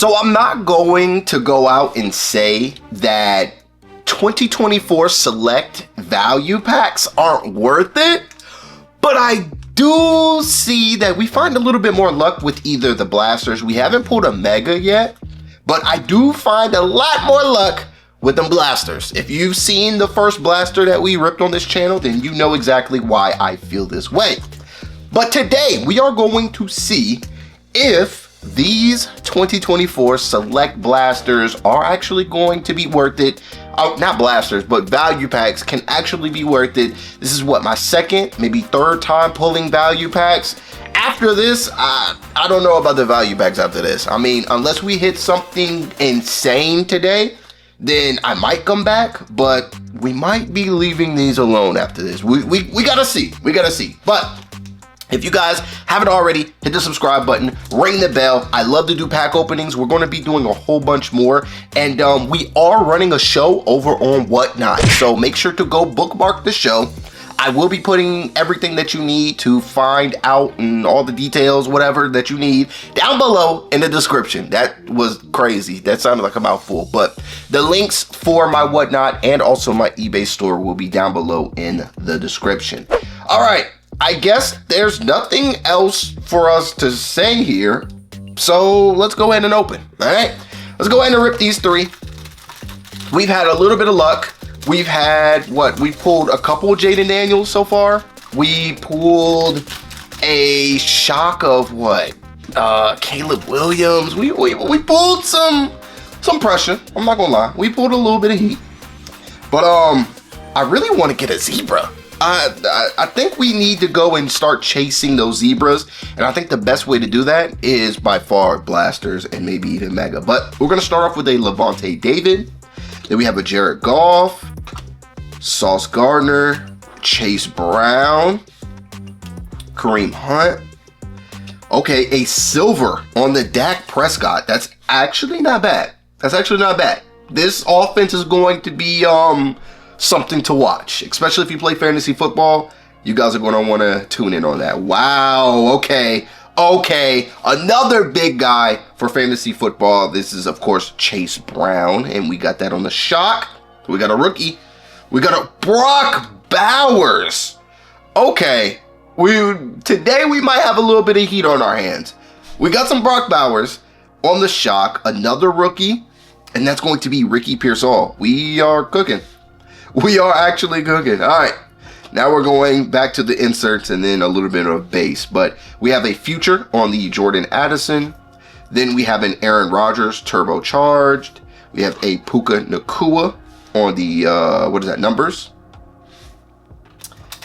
So I'm not going to go out and say that 2024 select value packs aren't worth it, but I do see that we find a little bit more luck with either the blasters. We haven't pulled a mega yet, but I do find a lot more luck with them blasters. If you've seen the first blaster that we ripped on this channel, then you know exactly why I feel this way. But today we are going to see if these 2024 select blasters are actually going to be worth it. Oh, not blasters, but value packs can actually be worth it. This is what, my second, maybe third time pulling value packs. After this, I don't know about the value packs after this. I mean, unless we hit something insane today, then I might come back, but we might be leaving these alone after this. We gotta see, But if you guys haven't already, hit the subscribe button, ring the bell. I love to do pack openings. We're going to be doing a whole bunch more. And we are running a show over on Whatnot. So make sure to go bookmark the show. I will be putting everything that you need to find out and all the details, whatever that you need, down below in the description. That was crazy. That sounded like a mouthful. But the links for my Whatnot and also my eBay store will be down below in the description. All right. I guess there's nothing else for us to say here, so let's go ahead and open, all right? Let's go ahead and rip these three. We've had a little bit of luck. We've had, we pulled a couple of Jaden Daniels so far. We pulled a shock of Caleb Williams. We pulled some pressure, I'm not gonna lie. We pulled a little bit of heat, but I really want to get a zebra. I think we need to go and start chasing those zebras, and I think the best way to do that is by far blasters and maybe even mega. But we're gonna start off with a Lavonte David. Then we have a Jared Goff, Sauce Gardner, Chase Brown, Kareem Hunt. Okay, a silver on the Dak Prescott. That's actually not bad. This offense is going to be something to watch, especially if you play fantasy football. You guys are going to want to tune in on that. Wow, okay, another big guy for fantasy football. This is, of course, Chase Brown, and we got that on the shock. We got a rookie. We got a Brock Bowers. Okay, today we might have a little bit of heat on our hands. We got some Brock Bowers on the shock, another rookie, and that's going to be Ricky Pearsall. We are cooking. We are actually cooking. All right, now we're going back to the inserts and then a little bit of base. But we have a future on the Jordan Addison. Then we have an Aaron Rodgers turbocharged. We have a Puka Nacua on the, numbers.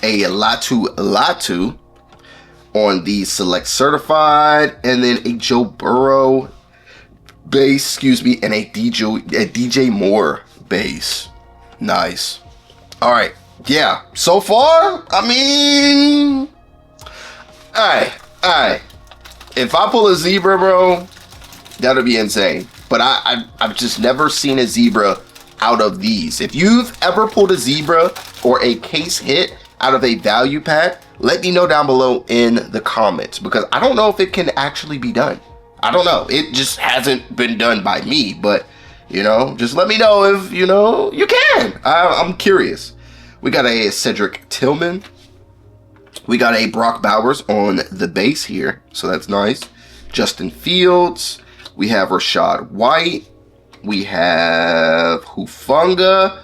A Latu on the select certified. And then a Joe Burrow base, and a DJ Moore base. Nice. All right. Yeah. So far, I mean, all right. If I pull a zebra, bro, that'll be insane. But I've just never seen a zebra out of these. If you've ever pulled a zebra or a case hit out of a value pack, let me know down below in the comments, because I don't know if it can actually be done. I don't know. It just hasn't been done by me, but just let me know if, you can. I'm curious. We got a Cedric Tillman. We got a Brock Bowers on the base here, so that's nice. Justin Fields. We have Rashad White. We have Hufanga.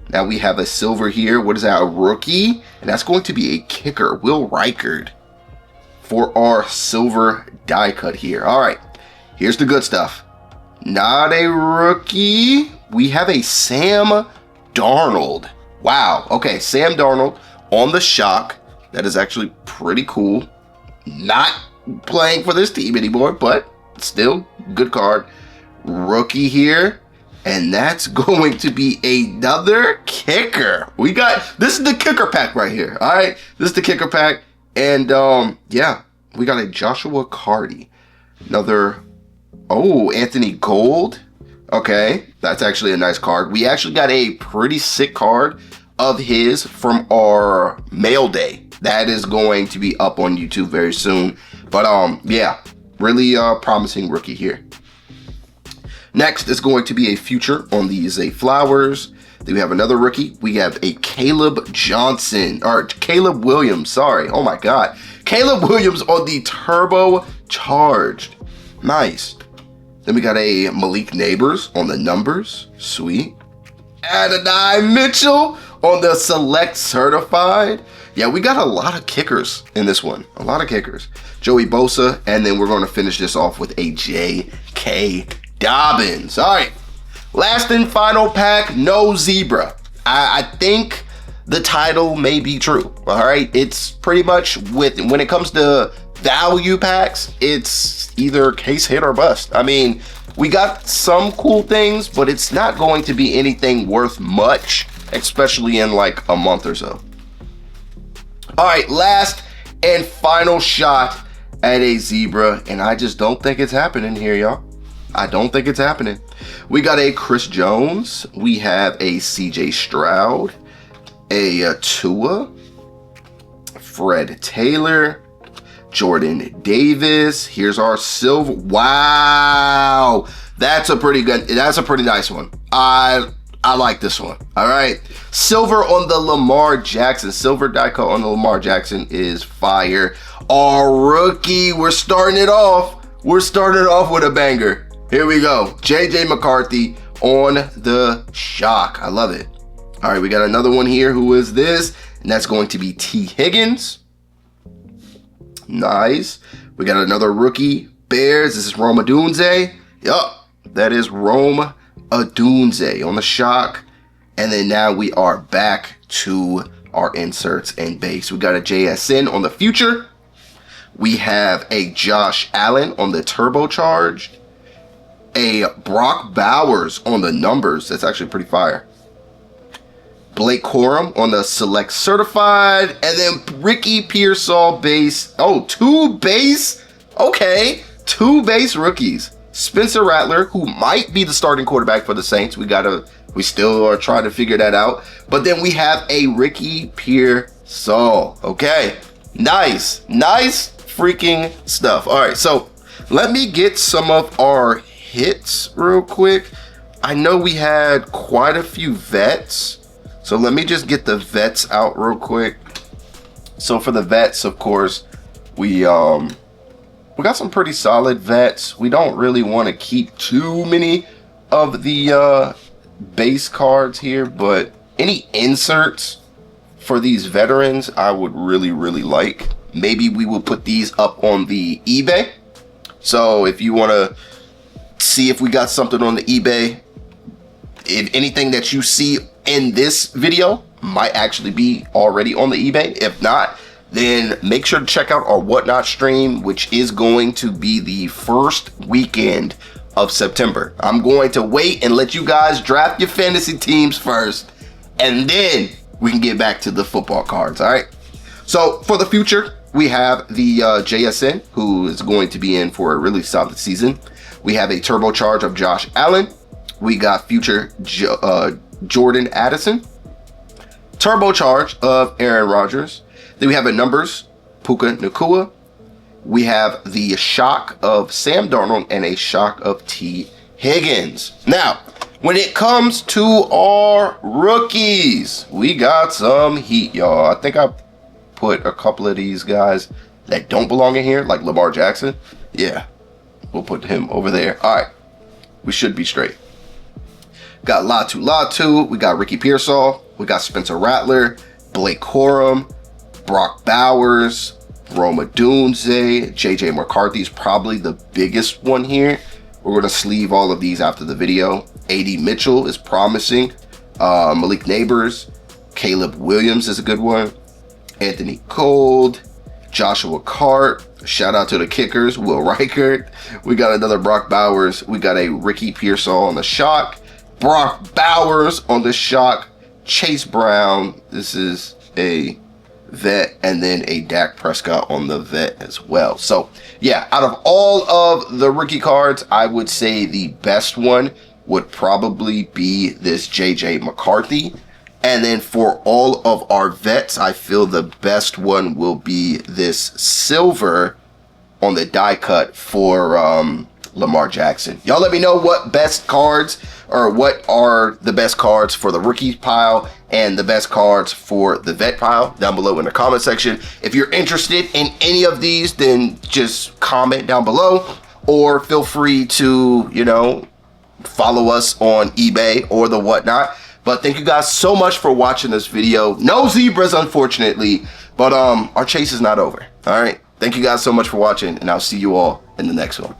Now we have a silver here. What is that? A rookie? And that's going to be a kicker, Will Reichard, for our silver die cut here. All right, here's the good stuff. Not a rookie. We have a Sam Darnold. Wow. Okay, Sam Darnold on the shock. That is actually pretty cool. Not playing for this team anymore, but still good card. Rookie here. And that's going to be another kicker. This is the kicker pack right here. All right, this is the kicker pack. And yeah, we got a Joshua Cardi. Another, Anthony Gold. Okay, that's actually a nice card. We actually got a pretty sick card of his from our mail day. That is going to be up on YouTube very soon. But yeah, really promising rookie here. Next is going to be a future on the Zay Flowers. Then we have another rookie. We have a Caleb Williams, sorry. Oh my God. Caleb Williams on the Turbo Charged. Nice. Then we got a Malik Neighbors on the numbers. Sweet. Adonai Mitchell on the Select Certified. Yeah, we got a lot of kickers in this one. A lot of kickers. Joey Bosa, and then we're going to finish this off with a J.K. Dobbins. All right. Last and final pack, no zebra. I think the title may be true. All right. It's pretty much when it comes to value packs, it's either case hit or bust. I mean, we got some cool things, but it's not going to be anything worth much, especially in like a month or so. All right, last and final shot at a zebra, and I just don't think it's happening here, y'all. I don't think it's happening. We got a Chris Jones. We have a CJ Stroud, a Tua, Fred Taylor, Jordan Davis. Here's our silver. Wow, that's a pretty nice one. I like this one. All right, silver on the Lamar Jackson. Silver die cut on the Lamar Jackson is fire. Our rookie, we're starting it off with a banger. Here we go. JJ McCarthy on the shock. I love it. All right, we got another one here. Who is this? And that's going to be T. Higgins. Nice. We got another rookie. Bears. This is Rome Odunze. Yup, that is Rome Odunze on the shock. And then now we are back to our inserts and base. We got a JSN on the future. We have a Josh Allen on the turbocharged. A Brock Bowers on the numbers. That's actually pretty fire. Blake Corum on the select certified. And then Ricky Pearsall base. Oh, 2 base? Okay. 2 base rookies. Spencer Rattler, who might be the starting quarterback for the Saints. We still are trying to figure that out. But then we have a Ricky Pearsall. Okay. Nice freaking stuff. All right. So let me get some of our hits real quick. I know we had quite a few vets. So let me just get the vets out real quick. So for the vets, of course, we got some pretty solid vets. We don't really want to keep too many of the base cards here, but any inserts for these veterans I would really like. Maybe we will put these up on the eBay. So if you want to see if we got something on the eBay, if anything that you see in this video might actually be already on the eBay. If not, then make sure to check out our Whatnot stream, which is going to be the first weekend of September. I'm going to wait and let you guys draft your fantasy teams first, and then we can get back to the football cards. All right. So for the future, we have the JSN, who is going to be in for a really solid season. We have a turbocharge of Josh Allen. We got future Jordan Addison. Turbocharge of Aaron Rodgers. Then we have a numbers, Puka Nacua. We have the shock of Sam Darnold and a shock of T. Higgins. Now, when it comes to our rookies, we got some heat, y'all. I think I put a couple of these guys that don't belong in here, like Lamar Jackson. Yeah, we'll put him over there. All right, we should be straight. Got Latu. We got Ricky Pearsall. We got Spencer Rattler, Blake Corum, Brock Bowers, Rome Odunze, JJ McCarthy is probably the biggest one here. We're going to sleeve all of these after the video. AD Mitchell is promising. Malik Neighbors. Caleb Williams is a good one. Anthony Gold. Joshua Cart. Shout out to the kickers. Will Reichert. We got another Brock Bowers. We got a Ricky Pearsall on the shock. Brock Bowers on the shock. Chase Brown. This is a vet, and then a Dak Prescott on the vet as well. So yeah, out of all of the rookie cards, I would say the best one would probably be this JJ McCarthy. And then for all of our vets, I feel the best one will be this silver on the die cut for Lamar Jackson. Y'all let me know what best cards, or what are the best cards for the rookie pile and the best cards for the vet pile down below in the comment section. If you're interested in any of these, then just comment down below, or feel free to, you know, follow us on eBay or the whatnot. But thank you guys so much for watching this video. No zebras, unfortunately, but our chase is not over. All right, thank you guys so much for watching, and I'll see you all in the next one.